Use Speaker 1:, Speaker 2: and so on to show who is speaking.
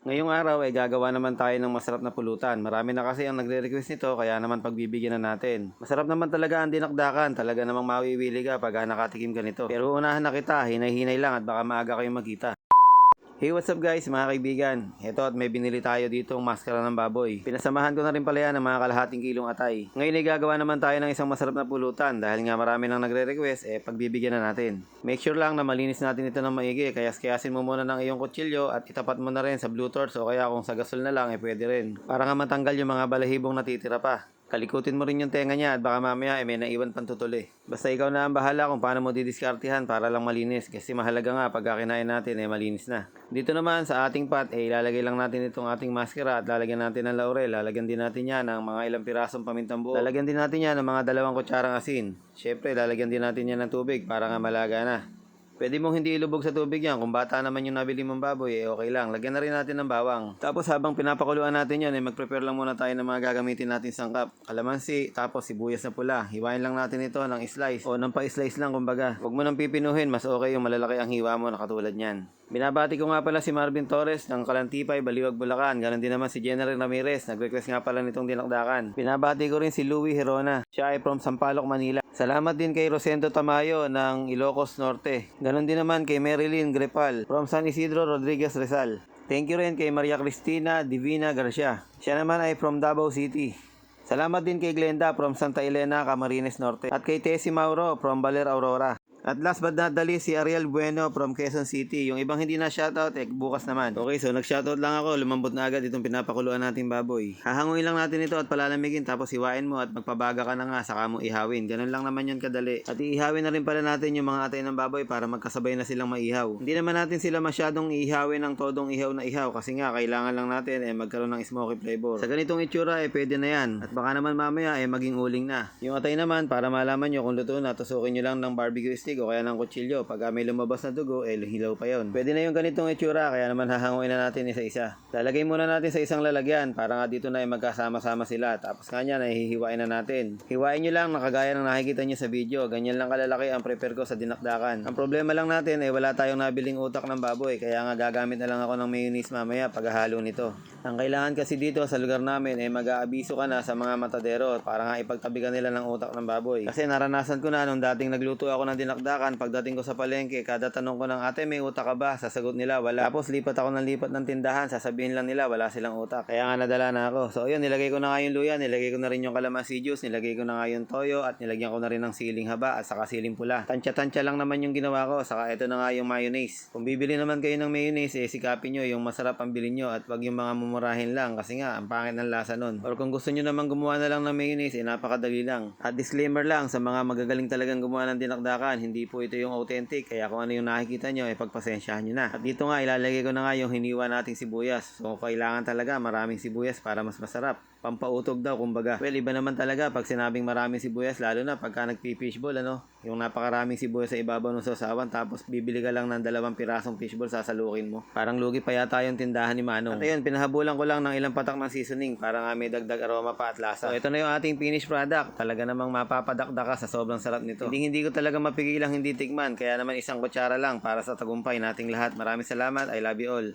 Speaker 1: Ngayong araw ay gagawa naman tayo ng masarap na pulutan. Marami na kasi ang nagre-request nito kaya naman pagbibigyan na natin. Masarap naman talaga ang dinakdakan. Talaga namang mawiwili ka pag nakatikim ka nito. Pero unahan na kita, hinay-hinay lang at baka maaga kayong magkita. Hey, what's up guys mga kaibigan? Ito at may binili tayo ditong maskara ng baboy. Pinasamahan ko na rin pala yan ng mga kalahating kilong atay. Ngayon ay gagawa naman tayo ng isang masarap na pulutan dahil nga marami nang nagre-request pagbibigyan na natin. Make sure lang na malinis natin ito ng maigi, kayasin mo muna ng iyong kutsilyo at itapat mo na rin sa blue torch o kaya kung sa gasol na lang pwede rin. Para nga matanggal yung mga balahibong natitira pa. Kalikutin mo rin yung tenga niya at baka mamaya may naiwan pang tutuli. Basta ikaw na ang bahala kung paano mo didiskartihan para lang malinis kasi mahalaga nga pagka kinain natin malinis na. Dito naman sa ating pot ilalagay lang natin itong ating maskara at lalagyan natin ng laurel. Lalagyan din natin yan ng mga ilang pirasong pamintang buo. Lalagyan din natin yan ng mga 2 kutsarang asin. Syempre lalagyan din natin yan ng tubig para nga malaga na. Pwede mong hindi ilubog sa tubig yan. Kung bata naman yung nabili mong baboy, okay lang. Lagyan na rin natin ng bawang. Tapos habang pinapakuluan natin yan, mag-prepare lang muna tayo ng mga gagamitin natin sangkap. Kalamansi, tapos sibuyas na pula. Hiwain lang natin ito ng slice o ng pa-slice lang kumbaga. Huwag mo nang pipinuhin, mas okay yung malalaki ang hiwa mo na katulad niyan. Binabati ko nga pala si Marvin Torres ng Kalantipay, Baliwag, Bulacan. Ganon din naman si General Ramirez. Nag-request nga pala nitong dinakdakan. Binabati ko rin si Louie Herona. Siya ay from Sampaloc, Manila. Salamat din kay Rosendo Tamayo ng Ilocos Norte. Ganon din naman kay Marilyn Grepal from San Isidro, Rodriguez, Rizal. Thank you rin kay Maria Cristina Divina Garcia. Siya naman ay from Davao City. Salamat din kay Glenda from Santa Elena, Camarines Norte. At kay Tessie Mauro from Baler, Aurora. At last but not the least, si Ariel Bueno from Quezon City. Yung ibang hindi na shoutout, bukas naman. Okay, so nag-shoutout lang ako. Lumambot na agad itong pinapakuluan nating baboy. Hahanguin lang natin ito at palalamigin. Tapos hiwain mo at magpabaga ka na nga. Saka mo ihawin. Ganun lang naman yun kadali. At iihawin na rin pala natin yung mga atay ng baboy para magkasabay na silang maihaw. Hindi naman natin sila masyadong ihawin ng todong ihaw na ihaw. Kasi nga, kailangan lang natin magkaroon ng smoky flavor. Sa ganitong itsura, pwede na yan. At baka naman mamaya maging uling na. Yung atay naman, para malaman nyo kung luto na, tusukin nyo lang ng barbecue stick o kaya ng kutsilyo. Pag may lumabas na dugo, hilaw pa yon. Pwede na yung ganitong itsura, kaya naman hahanguin na natin isa-isa. Lalagay muna natin sa isang lalagyan para nga dito na magkasama-sama sila. Tapos kanya hihiwain na natin. Hiwain nyo lang nakagaya ng nakikita nyo sa video. Ganyan lang kalalaki ang prepare ko sa dinakdakan. Ang problema lang natin wala tayong nabiling utak ng baboy, kaya nga gagamit na lang ako ng mayonnaise mamaya paghahalo nito. Ang kailangan kasi dito sa lugar namin mag-aabiso ka na sa mga matadero para nga ipagtabi ka nila ng utak ng baboy. Kasi naranasan ko na nung dating nagluto ako ng dinakdakan. Pagdating ko sa palengke, kada tanong ko ng ate, may utak ka ba? Sasagot nila, wala. Tapos lipat ako ng lipat ng tindahan, sasabihin lang nila, wala silang utak. Kaya nga nadala na ako. So ayun, nilagay ko na nga yung luya, nilagay ko na rin yung kalamansi juice, nilagay ko na nga yung toyo, at nilagyan ko na rin ng siling haba at saka siling pula. Tansya-tansya lang naman yung ginawa ko, saka ito na nga yung mayonnaise. Kung bibili naman kayo ng mayonnaise, sikapin nyo yung masarap ang bilhin nyo at wag yung mga mumurahin lang kasi nga, ang pangit ng lasa nun. Or kung gusto nyo naman gumawa na lang ng mayonnaise, napakadali lang. At disclaimer lang sa mga magagaling talagang gumawa ng dinakdakan, hindi po ito yung authentic, kaya kung ano yung nakikita nyo pagpasensyahan nyo na. At dito nga ilalagay ko na nga yung hiniwa nating sibuyas. So kailangan talaga maraming sibuyas para mas masarap. Pampautog daw kumbaga. Well, iba naman talaga pag sinabing maraming sibuyas, lalo na pagka nagpi-fishball yung napakaraming sibuyas sa ibabaw ng sausawan, tapos bibili ka lang ng 2 pirasong fishball, sasalukin mo. Parang lugi pa yata yung tindahan ni Manong. At ayun, pinahabulan ko lang ng ilang patak ng seasoning para nga may dagdag aroma pa at lasa. So ito na yung ating finished product. Talaga namang mapapadakdak ka sa sobrang sarap nito. Hindi ko talaga mapigilang hindi tikman, kaya naman isang kutsara lang para sa tagumpay nating lahat. Maraming salamat. I love you all.